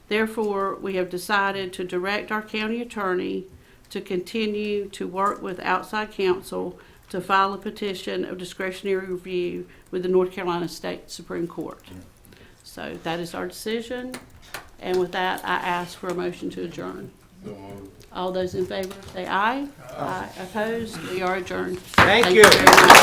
Therefore, we have decided to direct our county attorney to continue to work with outside counsel to file a petition of discretionary review with the North Carolina State Supreme Court. So that is our decision. And with that, I ask for a motion to adjourn. All those in favor say aye. Aye. Opposed? We are adjourned. Thank you. Very much.